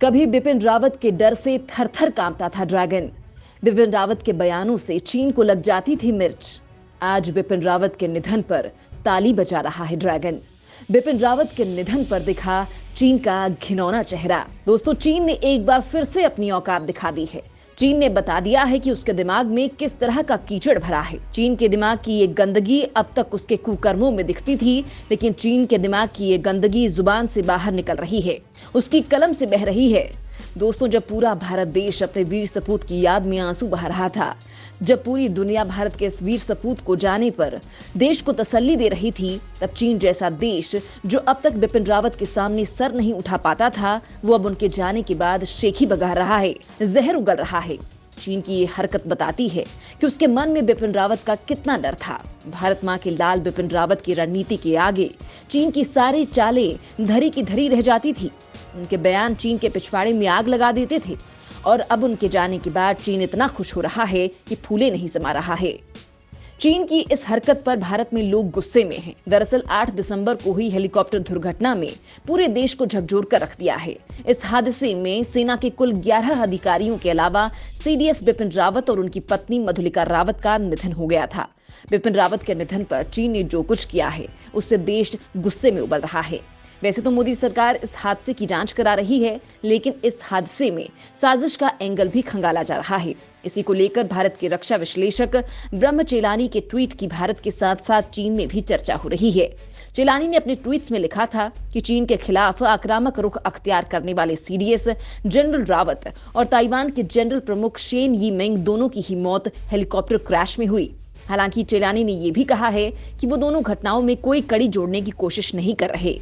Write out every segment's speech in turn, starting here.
कभी बिपिन रावत के डर से थर-थर कांपता था ड्रैगन। बिपिन रावत के बयानों से चीन को लग जाती थी मिर्च। आज बिपिन रावत के निधन पर ताली बजा रहा है ड्रैगन। बिपिन रावत के निधन पर दिखा चीन का घिनौना चेहरा। दोस्तों, चीन ने एक बार फिर से अपनी औकात दिखा दी है। चीन ने बता दिया है कि उसके दिमाग में किस तरह का कीचड़ भरा है। चीन के दिमाग की ये गंदगी अब तक उसके कुकर्मों में दिखती थी, लेकिन चीन के दिमाग की ये गंदगी जुबान से बाहर निकल रही है, उसकी कलम से बह रही है। दोस्तों, जब पूरा भारत देश अपने वीर सपूत की याद में आंसू बहा रहा था, जब पूरी दुनिया भारत के इस वीर सपूत को जाने पर देश को तसल्ली दे रही थी, तब चीन जैसा देश जो अब तक बिपिन रावत के सामने सर नहीं उठा पाता था, वो अब उनके जाने के बाद शेखी बगा रहा है, जहर उगल रहा है। चीन की ये हरकत बताती है कि उसके मन में बिपिन रावत का कितना डर था। भारत मां के लाल बिपिन रावत की रणनीति के आगे चीन की सारी चालें धरी की धरी रह जाती थी। उनके बयान चीन के पिछवाड़े में आग लगा देते थे और अब उनके जाने के बाद चीन इतना खुश हो रहा है कि फूले नहीं समा रहा है। चीन की इस हरकत पर भारत में लोग गुस्से में हैं। दरअसल 8 दिसंबर को हुई हेलीकॉप्टर दुर्घटना में पूरे देश को झकझोर कर रख दिया है। इस हादसे में सेना के कुल 11 अधिकारियों के अलावा सीडीएस बिपिन रावत और उनकी पत्नी मधुलिका रावत का निधन हो गया था। बिपिन रावत के निधन पर चीन ने जो कुछ किया है, उससे देश गुस्से में उबल रहा है। वैसे तो मोदी सरकार इस हादसे की जांच करा रही है, लेकिन इस हादसे में साजिश का एंगल भी खंगाला जा रहा है। इसी को लेकर भारत के रक्षा विश्लेषक ब्रह्म चेलानी के ट्वीट की भारत के साथ साथ चीन में भी चर्चा हो रही है। चेलानी ने अपने ट्वीट्स में लिखा था कि चीन के खिलाफ आक्रामक रुख अख्तियार करने वाले सीडीएस जनरल रावत और ताइवान के जनरल प्रमुख शेन यी मेंग दोनों की ही मौत हेलीकॉप्टर क्रैश में हुई। हालांकि चेलानी ने यह भी कहा है कि वो दोनों घटनाओं में कोई कड़ी जोड़ने की कोशिश नहीं कर रहे।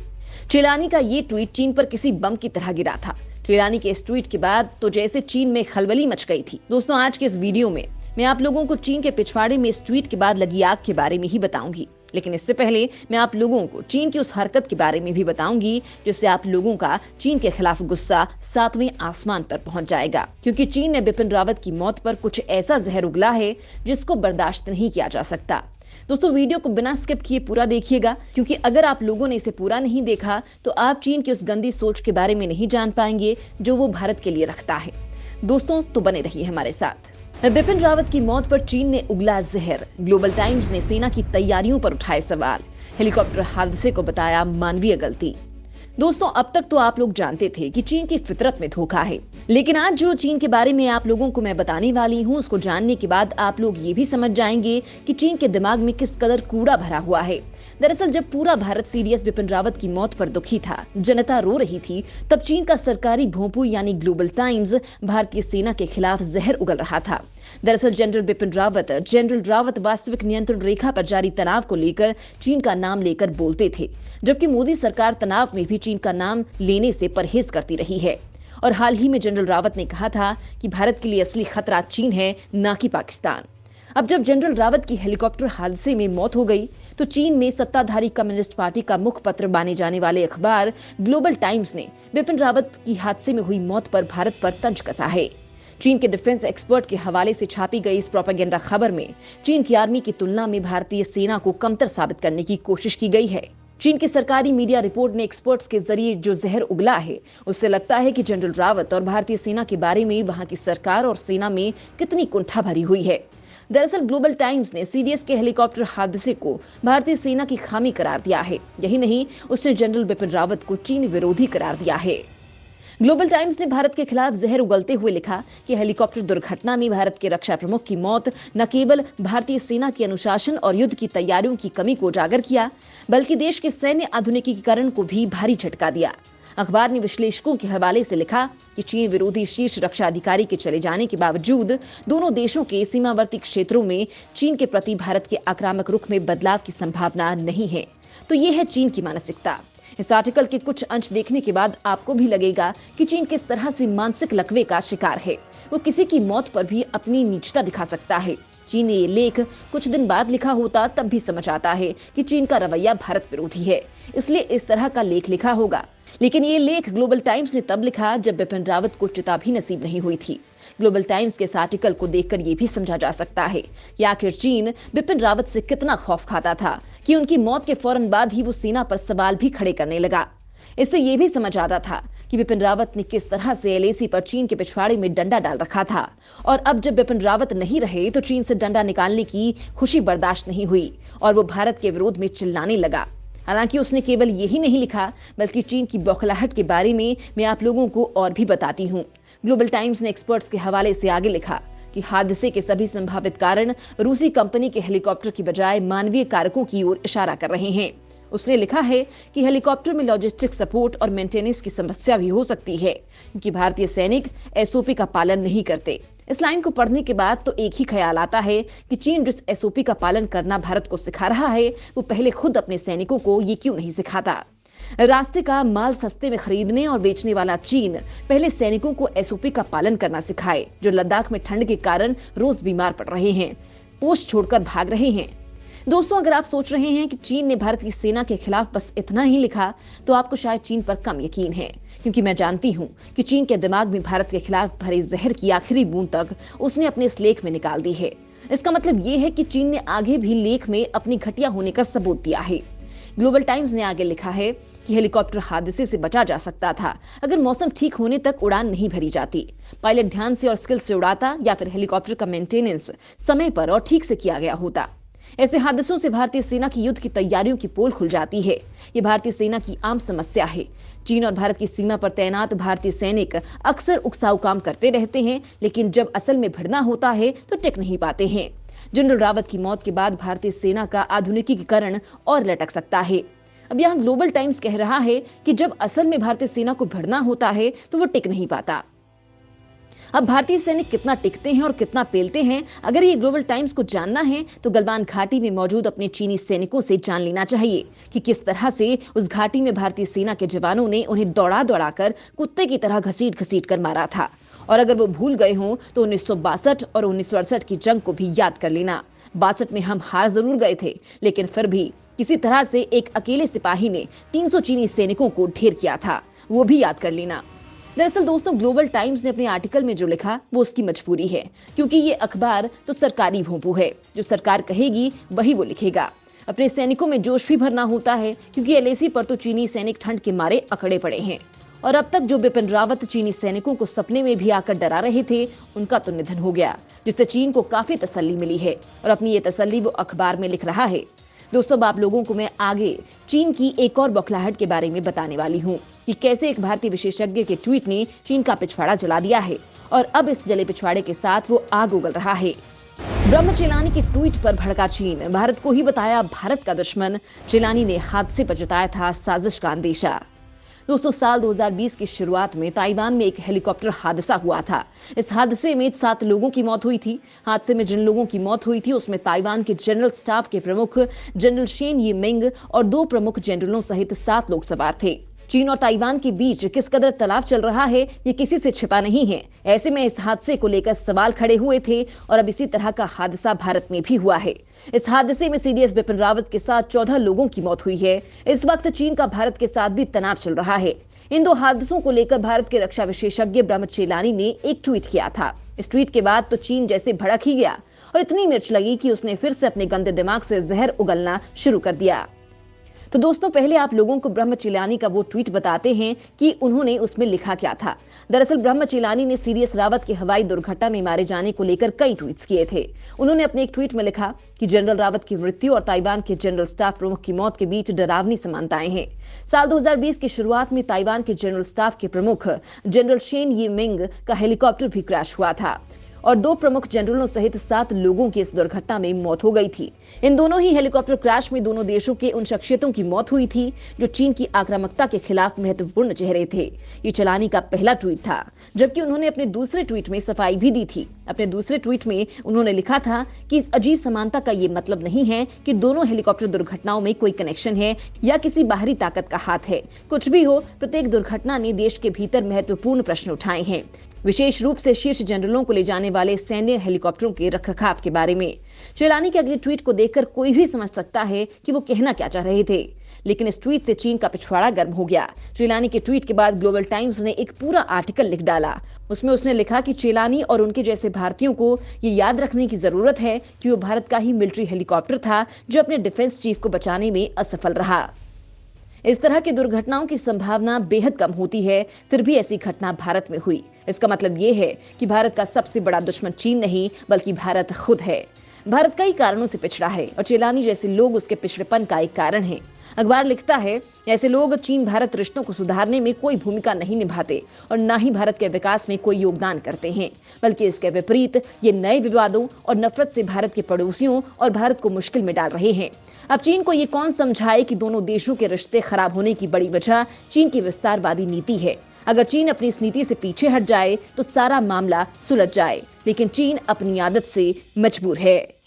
चेलानी का ये ट्वीट चीन पर किसी बम की तरह गिरा था। चेलानी के इस ट्वीट के बाद तो जैसे चीन में खलबली मच गई थी। दोस्तों, आज के इस वीडियो में मैं आप लोगों को चीन के पिछवाड़े में इस ट्वीट के बाद लगी आग के बारे में ही बताऊंगी, लेकिन इससे पहले मैं आप लोगों को चीन की उस हरकत के बारे में भी बताऊंगी जिससे आप लोगों का चीन के खिलाफ गुस्सा 7वें आसमान पर पहुंच जाएगा। क्योंकि चीन ने बिपिन रावत की मौत पर कुछ ऐसा जहर उगला है जिसको बर्दाश्त नहीं किया जा सकता। दोस्तों, वीडियो को बिना स्किप किए पूरा देखिएगा, क्योंकि अगर आप लोगों ने इसे पूरा नहीं देखा तो आप चीन की उस गंदी सोच के बारे में नहीं जान पाएंगे जो वो भारत के लिए रखता है। दोस्तों, तो बने रहिए हमारे साथ। बिपिन रावत की मौत पर चीन ने उगला जहर। ग्लोबल टाइम्स ने सेना की तैयारियों पर उठाए सवाल। हेलीकॉप्टर हादसे को बताया मानवीय गलती। दोस्तों, अब तक तो आप लोग जानते थे कि चीन की फितरत में धोखा है, लेकिन आज जो चीन के बारे में आप लोगों को मैं बताने वाली हूँ, उसको जानने के बाद आप लोग ये भी समझ जाएंगे कि चीन के दिमाग में किस कदर कूड़ा भरा हुआ है। दरअसल जब पूरा भारत सीडीएस बिपिन रावत की मौत पर दुखी था, जनता रो रही थी, तब चीन का सरकारी भोंपू यानी ग्लोबल टाइम्स भारतीय सेना के खिलाफ जहर उगल रहा था। दरअसल जनरल रावत वास्तविक नियंत्रण रेखा पर जारी तनाव को लेकर चीन का नाम लेकर बोलते थे, जबकि मोदी सरकार तनाव में भी चीन का नाम लेने से परहेज करती रही है। और हाल ही में जनरल रावत ने कहा था कि भारत के लिए असली खतरा चीन है, ना कि पाकिस्तान। अब जब जनरल रावत की हेलीकॉप्टर हादसे में मौत हो गई, तो चीन में सत्ताधारी कम्युनिस्ट पार्टी का मुखपत्र माने जाने वाले अखबार ग्लोबल टाइम्स ने बिपिन रावत की हादसे में हुई मौत पर भारत पर तंज कसा है। चीन के डिफेंस एक्सपर्ट के हवाले से छापी गई इस प्रोपेगेंडा खबर में चीन की आर्मी की तुलना में भारतीय सेना को कमतर साबित करने की कोशिश की गई है। चीन की सरकारी मीडिया रिपोर्ट ने एक्सपर्ट्स के जरिए जो जहर उगला है, उससे लगता है कि जनरल रावत और भारतीय सेना के बारे में वहां की सरकार और सेना में कितनी कुंठा भरी हुई है। दरअसल ग्लोबल टाइम्स ने सीडीएस के हेलीकॉप्टर हादसे को भारतीय सेना की खामी करार दिया है। यही नहीं, उसने जनरल बिपिन रावत को चीन विरोधी करार दिया है। ग्लोबल टाइम्स ने भारत के खिलाफ जहर उगलते हुए लिखा कि हेलीकॉप्टर दुर्घटना में भारत के रक्षा प्रमुख की मौत न केवल भारतीय सेना के अनुशासन और युद्ध की तैयारियों की कमी को उजागर किया, बल्कि देश के सैन्य आधुनिकीकरण को भी भारी झटका दिया। अखबार ने विश्लेषकों के हवाले से लिखा कि चीन विरोधी शीर्ष रक्षा अधिकारी के चले जाने के बावजूद दोनों देशों के सीमावर्ती क्षेत्रों में चीन के प्रति भारत के आक्रामक रुख में बदलाव की संभावना नहीं है। तो ये है चीन की मानसिकता। इस आर्टिकल के कुछ अंश देखने के बाद आपको भी लगेगा कि चीन किस तरह से मानसिक लकवे का शिकार है। वो किसी की मौत पर भी अपनी नीचता दिखा सकता है। चीन ने ये लेख कुछ दिन बाद लिखा होता तब भी समझ आता है कि चीन का रवैया भारत विरोधी है, इसलिए इस तरह का लेख लिखा होगा। लेकिन ये लेख ग्लोबल टाइम्स ने तब लिखा जब बिपिन रावत को चिता भी नसीब नहीं हुई थी। ग्लोबल टाइम्स के इस आर्टिकल को देखकर ये भी समझा जा सकता है कि आखिर चीन बिपिन रावत से कितना खौफ खाता था कि उनकी मौत के फौरन बाद ही वो सेना पर सवाल भी खड़े करने लगा। इससे यह भी समझ आता था कि बिपिन रावत ने किस तरह से एलएसी पर चीन के पिछवाड़े में डंडा डाल रखा था, और अब जब बिपिन रावत नहीं रहे तो चीन से डंडा निकालने की खुशी बर्दाश्त नहीं हुई और वो भारत के विरोध में चिल्लाने लगा। हालांकि उसने केवल यही नहीं लिखा, बल्कि चीन की बौखलाहट के बारे में मैं आप लोगों को और भी बताती हूँ। ग्लोबल टाइम्स ने एक्सपर्ट्स के हवाले से आगे लिखा कि हादसे के सभी संभावित कारण रूसी कंपनी के हेलीकॉप्टर की बजाय मानवीय कारकों की ओर इशारा कर रहे हैं। उसने लिखा है कि हेलीकॉप्टर में लॉजिस्टिक सपोर्ट और मेंटेनेंस की समस्या भी हो सकती है, क्योंकि भारतीय सैनिक एसओपी का पालन नहीं करते। इस लाइन को पढ़ने के बाद तो एक ही ख्याल आता है कि चीन जिस एसओपी का पालन करना भारत को सिखा रहा है, वो पहले खुद अपने सैनिकों को ये क्यों नहीं सिखाता। रास्ते का माल सस्ते में खरीदने और बेचने वाला चीन पहले सैनिकों को एसओपी का पालन करना सिखाए, जो लद्दाख में ठंड के कारण रोज बीमार पड़ रहे हैं, पोस्ट छोड़कर भाग रहे हैं। दोस्तों, अगर आप सोच रहे हैं कि चीन ने भारत की सेना के खिलाफ बस इतना ही लिखा, तो आपको शायद चीन पर कम यकीन है, क्योंकि मैं जानती हूं कि चीन के दिमाग में भारत के खिलाफ भरे जहर की आखिरी बूंद तक उसने अपने इस लेख में निकाल दी है। इसका मतलब ये है कि चीन ने आगे भी लेख में अपनी घटिया होने का सबूत दिया है। ग्लोबल टाइम्स ने आगे लिखा है कि हेलीकॉप्टर हादसे से बचा जा सकता था अगर मौसम ठीक होने तक उड़ान नहीं भरी जाती, पायलट ध्यान से और स्किल से उड़ाता, या फिर हेलीकॉप्टर का मेंटेनेंस समय पर और ठीक से किया गया होता। ऐसे हादसों से भारतीय सेना की युद्ध की तैयारियों की पोल खुल जाती है। ये भारतीय सेना की आम समस्या है। चीन और भारत की सीमा पर तैनात भारतीय सैनिक अक्सर उकसाऊ काम करते रहते हैं, लेकिन जब असल में भिड़ना होता है तो टिक नहीं पाते हैं। जनरल रावत की मौत के बाद भारतीय सेना का आधुनिकीकरण और लटक सकता है। अब यहाँ ग्लोबल टाइम्स कह रहा है कि जब असल में भारतीय सेना को भिड़ना होता है तो वो टिक नहीं पाता। अब भारतीय सैनिक कितना टिकते हैं और कितना पेलते हैं, अगर ये ग्लोबल टाइम्स को जानना है तो गलवान घाटी में मौजूद अपने चीनी सैनिकों से जान लेना चाहिए कि किस तरह से उस घाटी में भारतीय सेना के जवानों ने उन्हें दौड़ा दौड़ा कर कुत्ते की तरह घसीट घसीट कर मारा था। और अगर वो भूल गए हों तो 1962 और 1968 की जंग को भी याद कर लेना। 62 में हम हार जरूर गए थे, लेकिन फिर भी किसी तरह से एक अकेले सिपाही ने 300 चीनी सैनिकों को ढेर किया था, वो भी याद कर लेना। दरअसल दोस्तों, ग्लोबल टाइम्स ने अपने आर्टिकल में जो लिखा वो उसकी मजबूरी है, क्योंकि ये अखबार तो सरकारी भोंपू है। जो सरकार कहेगी वही वो लिखेगा। अपने सैनिकों में जोश भी भरना होता है, क्योंकि एलएसी पर तो चीनी सैनिक ठंड के मारे अकड़े पड़े हैं। और अब तक जो बिपिन रावत चीनी सैनिकों को सपने में भी आकर डरा रहे थे, उनका तो निधन हो गया, जिससे चीन को काफी तसल्ली मिली है और अपनी ये तसल्ली वो अखबार में लिख रहा है। दोस्तों, अब आप लोगों को मैं आगे चीन की एक और बौखलाहट के बारे में बताने वाली हूँ कि कैसे एक भारतीय विशेषज्ञ के ट्वीट ने चीन का पिछवाड़ा जला दिया है और अब इस जले पिछवाड़े के साथ वो आग उगल रहा है। ब्रह्म चेलानी के ट्वीट पर भड़का चीन, भारत को ही बताया भारत का दुश्मन। चेलानी ने हादसे पर जताया था साजिश का अंदेशा। दोस्तों, साल 2020 की शुरुआत में ताइवान में एक हेलीकॉप्टर हादसा हुआ था। इस हादसे में 7 लोगों की मौत हुई थी। हादसे में जिन लोगों की मौत हुई थी उसमें ताइवान के जनरल स्टाफ के प्रमुख जनरल शेन यी मिंग और 2 प्रमुख जनरलों सहित 7 लोग सवार थे। चीन और ताइवान के बीच किस कदर तनाव चल रहा है ये किसी से छिपा नहीं है। ऐसे में इस हादसे को लेकर सवाल खड़े हुए थे और अब इसी तरह का हादसा भारत में भी हुआ है। इस हादसे में सीडीएस बिपिन रावत के साथ 14 लोगों की मौत हुई है। इस वक्त चीन का भारत के साथ भी तनाव चल रहा है। इन 2 हादसों को लेकर भारत के रक्षा विशेषज्ञ ब्रह्म चेलानी ने एक ट्वीट किया था। इस ट्वीट के बाद तो चीन जैसे भड़क ही गया और इतनी मिर्च लगी कि उसने फिर से अपने गंदे दिमाग से जहर उगलना शुरू कर दिया। तो दोस्तों, पहले आप लोगों को ब्रह्म चेलानी का वो ट्वीट बताते हैं कि उन्होंने उसमें लिखा क्या था। दरअसल ब्रह्म चेलानी ने सीडीएस रावत के हवाई दुर्घटना में मारे जाने को लेकर कई ट्वीट्स किए थे। उन्होंने अपने एक ट्वीट में लिखा कि जनरल रावत की मृत्यु और ताइवान के जनरल स्टाफ प्रमुख की मौत के बीच डरावनी समानताएं हैं। साल 2020 की शुरुआत में ताइवान के जनरल स्टाफ के प्रमुख जनरल शेन यी मिंग का हेलीकॉप्टर भी क्रैश हुआ था और 2 प्रमुख जनरलों सहित 7 लोगों की इस दुर्घटना में मौत हो गई थी। इन दोनों ही हेलीकॉप्टर क्रैश में दोनों देशों के उन शख्सियतों की मौत हुई थी जो चीन की आक्रामकता के खिलाफ महत्वपूर्ण चेहरे थे। ये चेलानी का पहला ट्वीट था, जबकि उन्होंने अपने दूसरे ट्वीट में सफाई भी दी थी। अपने दूसरे ट्वीट में उन्होंने लिखा था कि इस अजीब समानता का ये मतलब नहीं है कि दोनों हेलीकॉप्टर दुर्घटनाओं में कोई कनेक्शन है या किसी बाहरी ताकत का हाथ है। कुछ भी हो, प्रत्येक दुर्घटना ने देश के भीतर महत्वपूर्ण प्रश्न उठाए हैं, विशेष रूप से शीर्ष जनरलों को ले जाने वाले सैन्य हेलीकॉप्टरों के रखरखाव के बारे में। चेलानी के अगले ट्वीट को देखकर कोई भी समझ सकता है कि वो कहना क्या चाह रहे थे, लेकिन इस ट्वीट से चीन का पिछवाड़ा गर्म हो गया। चेलानी के ट्वीट के बाद ग्लोबल टाइम्स ने एक पूरा आर्टिकल लिख डाला। उसमें उसने लिखा कि चेलानी और उनके जैसे भारतीयों को ये याद रखने की जरूरत है कि वो भारत का ही मिलिट्री हेलीकॉप्टर था जो अपने डिफेंस चीफ को बचाने में असफल रहा। इस तरह की दुर्घटनाओं की संभावना बेहद कम होती है, फिर भी ऐसी घटना भारत में हुई। इसका मतलब ये है कि भारत का सबसे बड़ा दुश्मन चीन नहीं बल्कि भारत खुद है। भारत कई कारणों से पिछड़ा है और चेलानी जैसे लोग उसके पिछड़ेपन का एक कारण हैं। अखबार लिखता है, ऐसे लोग चीन भारत रिश्तों को सुधारने में कोई भूमिका नहीं निभाते और न ही भारत के विकास में कोई योगदान करते हैं, बल्कि इसके विपरीत ये नए विवादों और नफरत से भारत के पड़ोसियों और भारत को मुश्किल में डाल रहे हैं। अब चीन को ये कौन समझाए कि दोनों देशों के रिश्ते खराब होने की बड़ी वजह चीन की विस्तारवादी नीति है। अगर चीन अपनी इस नीति से पीछे हट जाए तो सारा मामला सुलझ जाए, लेकिन चीन अपनी आदत से मजबूर है।